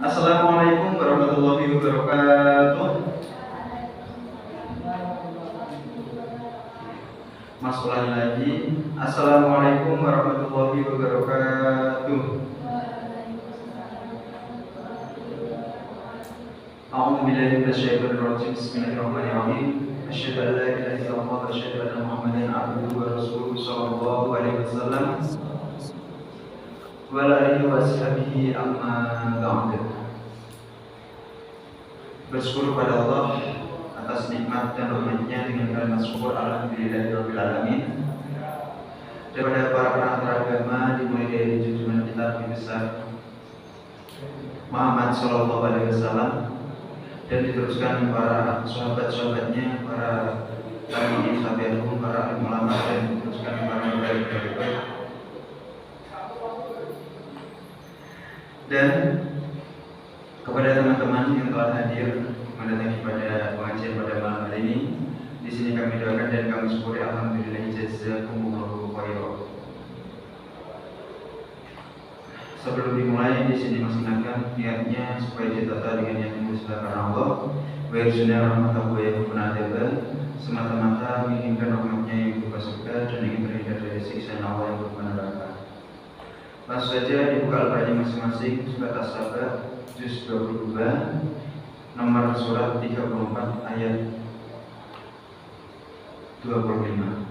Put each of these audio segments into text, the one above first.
Assalamualaikum warahmatullahi wabarakatuh. Mas ulangi lagi. Assalamualaikum warahmatullahi wabarakatuh. A'udzu billahi minasyaitonir rajim. Bismillahirrahmanirrahim. Asyhadu an la ilaha illallah wa asyhadu anna Muhammadan abduhu wa rasuluhu sallallahu alaihi wasallam wa alihi wa sahbihi amma ba'd. Bersyukur pada Allah atas nikmat dan rahmatnya dengan kalimat syukur alhamdulillahirabbil alamin. Daripada para pengantar agama dimulai dari junjungan kita Nabi besar Muhammad sallallahu alaihi wasallam dan diteruskan para sahabat-sahabatnya, para tabi'in, tabi'un, para ulama dan diteruskan para murid-murid. Dan kepada teman-teman yang telah hadir mendatangi pada pengajian pada malam hari ini, di sini kami doakan dan kami syukuri alhamdulillah jazakumullahu khairan. Sebelum dimulai, di sini masih ingatkan niatnya supaya ditata dengan yang mulia karena Allah. Wa yarjuna rahmatahu wa yakhafuna adzabah, semata-mata menginginkan rahmatnya yang berupa surga dan ingin terhindar dari siksa Allah yang berupa neraka. Langsung saja dibuka Al-Qur'annya masing-masing, surat As-Saba juz 22 nomor surat 34 ayat 25.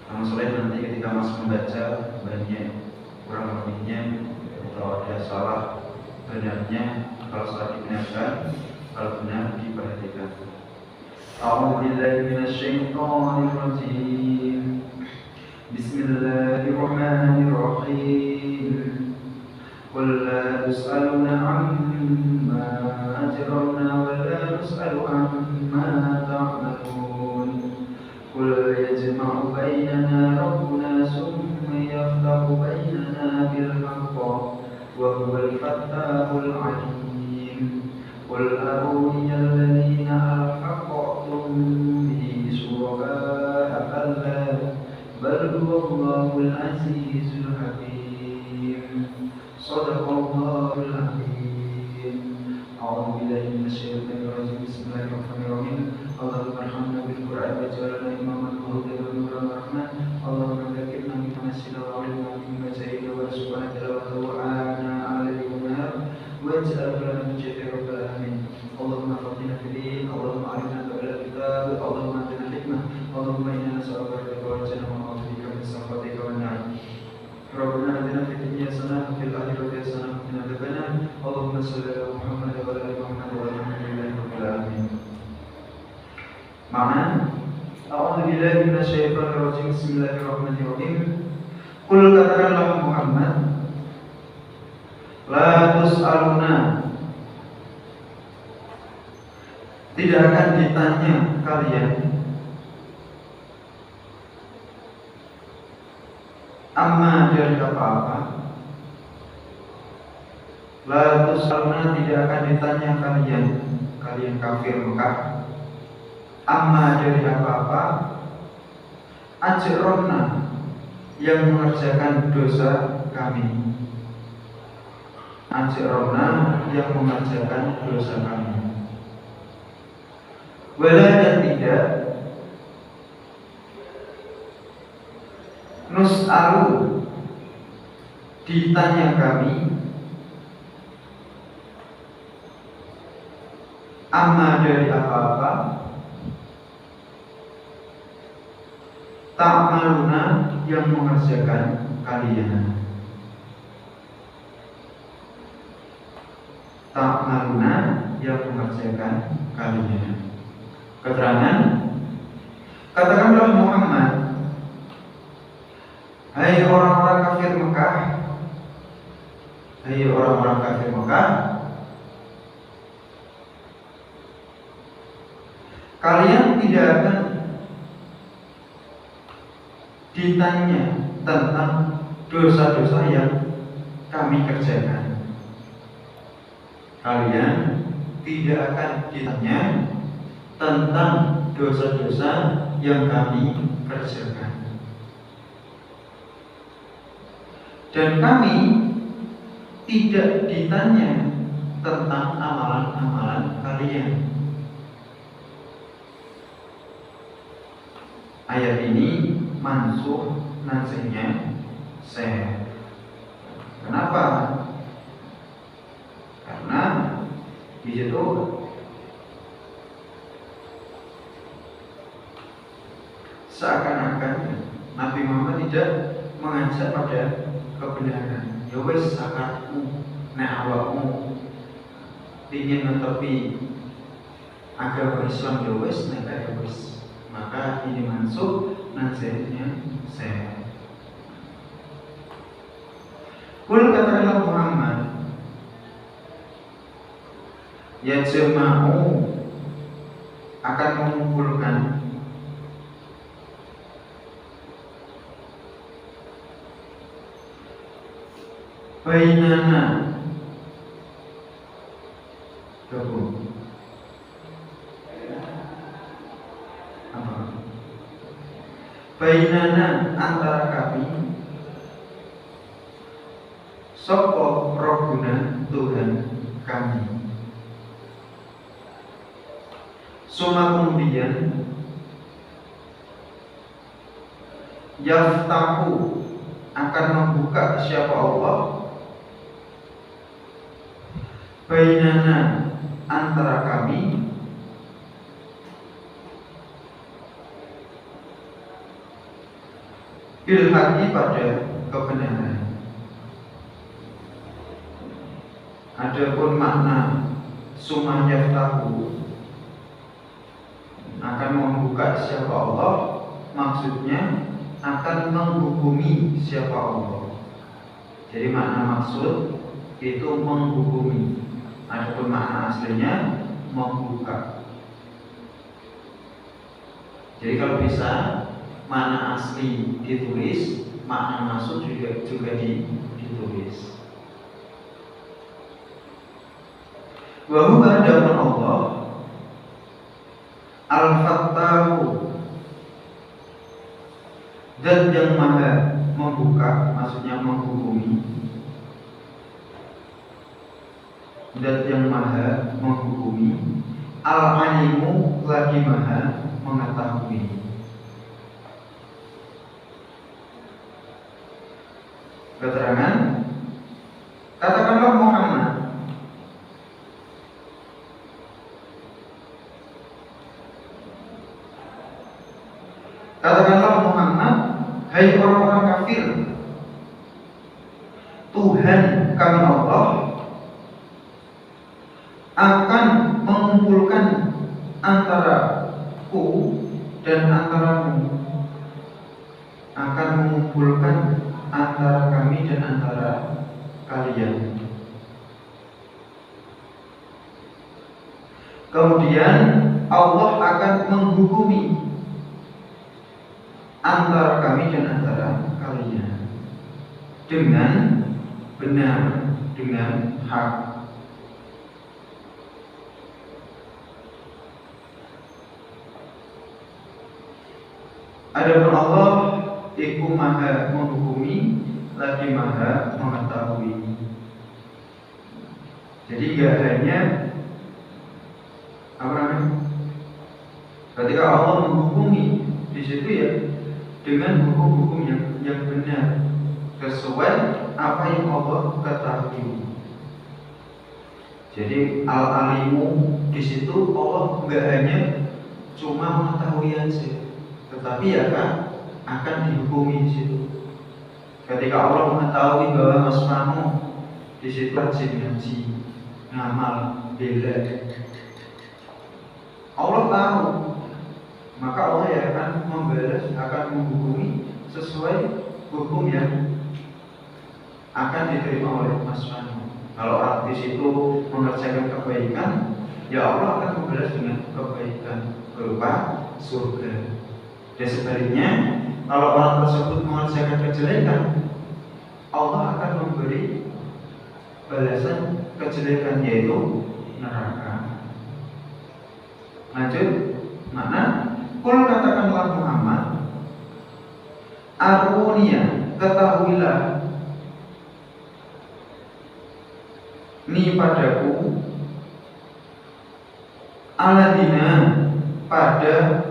Namun selain nanti ketika Mas membaca banyak kurang lebihnya atau ada salah benarnya, kalau salah dibenarkan, kalau benar diperhatikan. A'udzu billahi minasyaitonir rajim. Bismillahirrahmanirrahim. Qul la tus'aluna 'amma ajramna wa la nus'alu 'amma ta'malun. Qul yajma'u bainana rabbuna thumma yaftahu bainana bil haqqi wa huwal fattahul 'alim. Qul aruni alladhina alhaqtum bihi syuraka'a kalla bal huwallahul 'azizul hakim. Shadaqallahul 'azim. A'udzu billahi minasyaitonir rajim. Bismillahirrahmanirrahim. Allahumma arhamna bil Qur'an waj'alna imaman wa hudan wa nuran wa rahmah. Allahumma dzakirna mimma nasina wa 'allimna mimma jahilna warzuqna tilawatahu ana 'alal nar waj'al lana min syai'ir rabbil alamin. Allahumma faqihna fid din, Allahumma 'allimna ta'wil kitab, Allahumma atina hikmah, Allahumma inna nas'aluka ridha wal jannah wa na'udzu bika min sakhatika wan nar. Rabbana atina fid dunya hasanah wa fil akhirati hasanah wa qina adzabannar. Allahumma shalli ala Muhammad wa ala ali Muhammad walhamdulillahi rabbil alamin. Makna A'udzu billahi minasyaitonir rajim. Bismillahirrahmanirrahim. Qul katakanlah Muhammad, la tus'aluna, tidak akan ditanya kalian amma dari apa-apa. La tus'aluna, tidak akan ditanya kalian kafir Mekah, amma dari apa-apa, ajromna, yang mengerjakan dosa kami, ajromna, yang mengerjakan dosa kami. Wala, dan tidak, nus'alu, ditanya kami, amma dari apa-apa, ta'maluna, yang mengerjakan kalian. Ta'maluna, yang mengerjakan kalian. Keterangan, katakanlah Muhammad, hai orang-orang kafir Mekah, hai orang-orang kafir Mekah, kalian tidak akan ditanya tentang dosa-dosa yang kami kerjakan. Kalian tidak akan ditanya tentang dosa-dosa yang kami kerjakan. Dan kami tidak ditanya tentang amalan-amalan kalian. Ayat ini mansuh nasihnya saya. Kenapa? Karena di situ seakan-akan Nabi Muhammad tidak mengajak pada kebenaran. Ya wis sakatmu, nek awakmu ingin menepi agama Islam, ya wis nek ya wis. Maka ini masuk nasihatnya saya. Kul katakanlah Muhammad, ya jama'u akan mengumpulkan bainana gabung apa? Bainana antara kami sapa Rabbuna Tuhan kami. Suma kemudian yaftahu akan membuka siapa Allah bainana antara kami bil haqi pada kebenaran. Adapun makna summa yaftahu akan membuka siapa Allah, maksudnya akan menghukumi siapa Allah. Jadi makna maksud itu menghukumi. Adapun makna aslinya membuka. Jadi kalau bisa makna asli ditulis, makna maksud juga ditulis. Wa huwa adapun Allah Al-Fattahu, zat yang maha membuka, maksudnya menghukumi. Zat yang maha menghukumi. Al-Alimu, lagi maha mengetahui. Keterangan, katakanlah Muhammad, katakanlah Muhammad, hai orang-orang kafir, Tuhan kami Allah akan mengumpulkan antaraku dan antaramu, akan mengumpulkan antara kami dan antara kalian. Kemudian Allah akan menghukumi antara kami dan antara kalian dengan benar, dengan hak. Adapun Allah iku maha menghukumi, lagi maha mengetahui. Jadi gak hanya apa namanya, ketika Allah menghukumi di situ ya dengan hukum-hukum yang benar sesuai apa yang Allah ketahui. Jadi al-alimu di situ Allah nggak hanya cuma mengetahui aja, tetapi ya kan akan dihukumi di situ. Ketika Allah mengetahui bahwa Mas Manu di situ rajin ngaji, ngamal, bela, Allah tahu, maka Allah ya akan membalas, akan menghukumi sesuai hukum yang akan diterima oleh Mas Manu. Kalau orang di situ mengerjakan kebaikan, ya Allah akan membalas dengan kebaikan berupa surga. Dan sebaliknya, kalau orang tersebut mengerjakan kejelekan, Allah akan memberi balasan kejelekan, yaitu neraka. Lanjut, mana? Kul katakanlah Muhammad, Arunia, ketahuilah ni padaku, aladina pada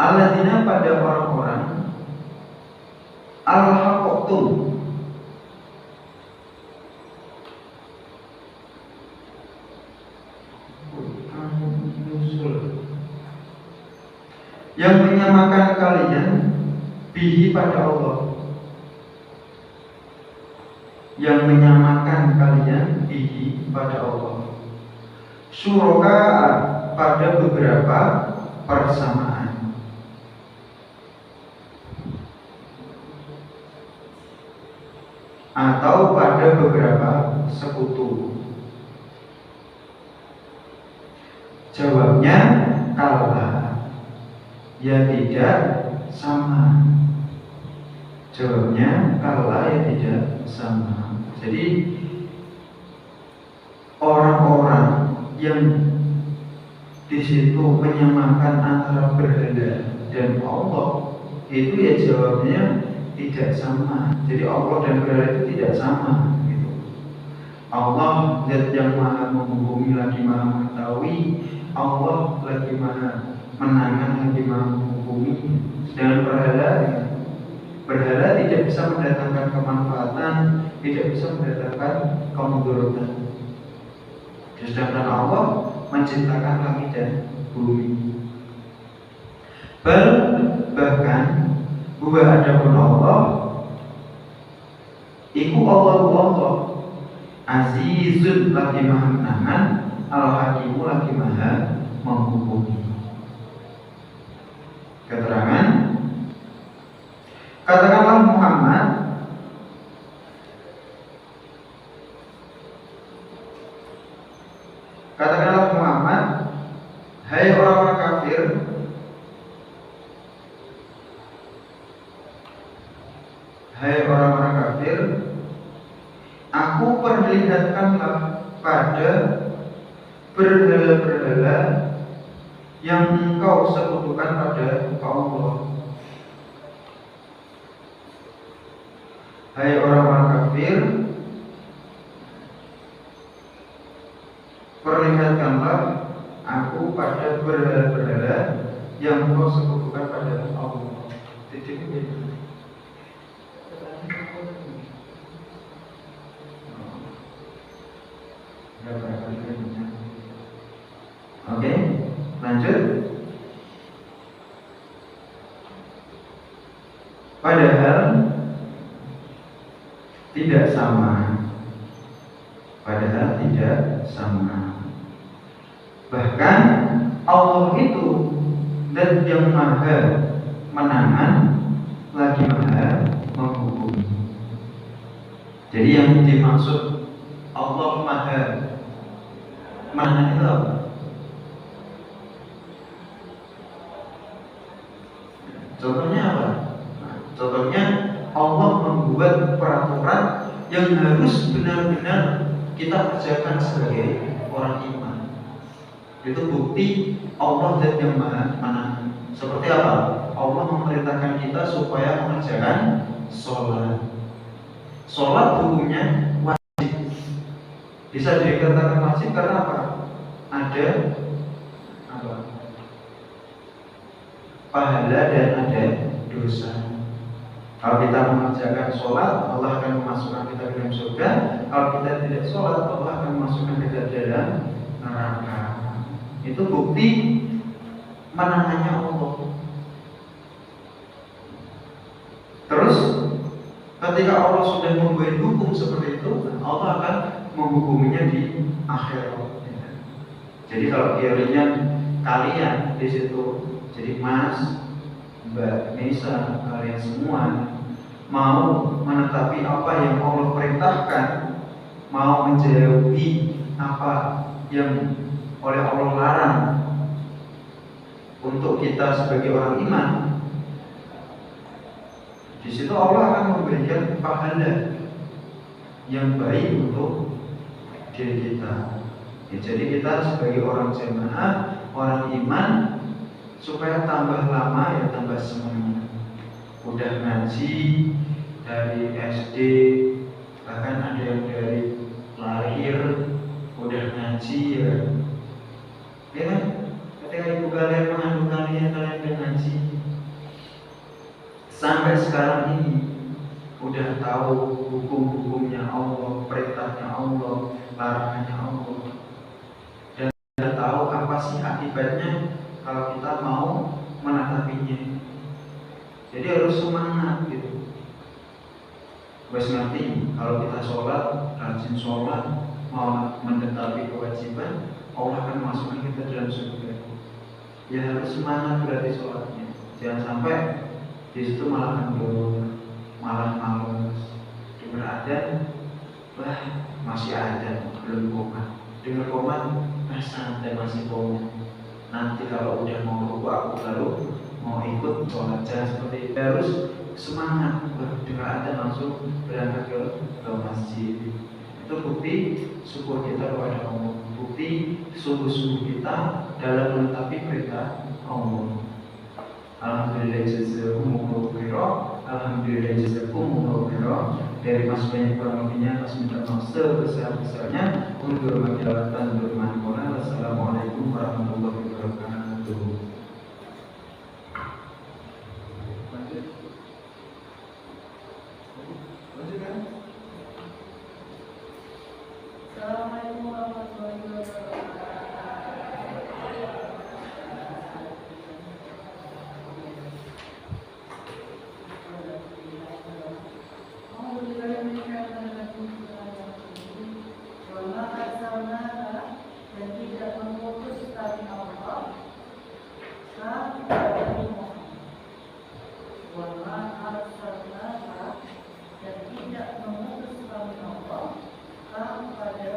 aladina pada orang-orang al-haqtum yang menyamakan kalian bihi pada Allah, yang menyamakan kalian bihi pada Allah, syuraka pada beberapa persamaan, atau pada beberapa sekutu. Jawabnya kala, ya tidak sama. Jawabnya kala, ya tidak sama. Jadi orang-orang yang di situ menyamakan antara berhala dan Allah, itu ya jawabnya tidak sama. Jadi Allah dan berhala itu tidak sama gitu. Allah zat yang maha menghubungi lagi maha mengetahui, Allah lagi maha menangan lagi maha menghubungi. Sedangkan berhala tidak bisa mendatangkan kemanfaatan, tidak bisa mendatangkan kemudaratan. Sedangkan Allah menciptakan langit dan bumi. Bahkan huwa adapun Allah, iku Allah azizun lagi maha menangan, al-hakimu lagi maha menghukumi. Keterangan, katakanlah Muhammad, hai orang-orang kafir, aku perlihatkanlah pada berhala-berhala yang engkau sekutukan pada Allah. Hai orang-orang kafir, perlihatkanlah aku pada berhala-berhala yang engkau sekutukan pada Allah. Oke, lanjut. Padahal tidak sama. Bahkan Allah itu dan yang maha menangan lagi maha menghukumi. Jadi yang dimaksud Allah maha menangan itu apa? Contohnya apa? Contohnya Allah membuat peraturan yang harus benar-benar kita kerjakan sebagai orang iman. Itu bukti Allah zat yang maha menangan. Seperti apa? Allah memerintahkan kita supaya mengerjakan sholat. Sholat hukumnya wajib. Bisa dikatakan wajib karena apa? Ada apa? Pahala dan ada dosa. Kalau kita mengerjakan sholat, Allah akan memasukkan kita ke dalam surga. Kalau kita tidak sholat, Allah akan memasukkan kita ke dalam neraka. Itu bukti menangannya Allah. Terus ketika Allah sudah membuat hukum seperti itu, Allah akan menghukuminya di akhirat. Jadi kalau teorinya kalian di situ, jadi Mas, Mbak Nisa, kalian semua mau menetapi apa yang Allah perintahkan, mau menjauhi apa yang oleh Allah larang untuk kita sebagai orang iman, di situ Allah akan memberikan pahala yang baik untuk diri kita. Ya, jadi kita sebagai orang jamaah, orang iman, supaya tambah lama ya tambah semangat. Udah ngaji dari SD, bahkan ada yang dari lahir udah ngaji ya kan? Ketika ibu kalian mengandung kalian udah ngaji sampai sekarang ini, udah tahu hukum-hukumnya Allah, perintahnya Allah, larangannya Allah, dan udah tahu apa sih akibatnya kalau kita mau menatapinya. Jadi harus semangat gitu. Wes ngerti kalau kita sholat, rajin sholat, mau mendetapi kewajiban, Allah akan masukkan kita dalam surga. Ya harus semangat berarti sholatnya. Jangan sampai di situ malah kendor, malah males. Dengar adzan, wah masih ada, belum komat. Dengar komat, santai masih komat. Nanti kalau udah mau rukuk aku baru mau ikut sholat. Jangan seperti itu. Harus semangat, dengar adzan langsung berangkat ke masjid. Itu bukti syukur kita kepada Allah, bukti sungguh-sungguh kita dalam menetapi perintah Allah. Alhamdulillah jazakumullahu khairan. Alhamdulillah jazakumullahu khairan. Dari mas banyak kurang lebihnya, mas minta maaf sebesar-besarnya. Untuk majalatan bermanfaat. Wassalamualaikum warahmatullahi wabarakatuh. Assalamualaikum warahmatullahi wabarakatuh. Dan tidak memutus tali Allah, dan tidak memutus tali Allah kepada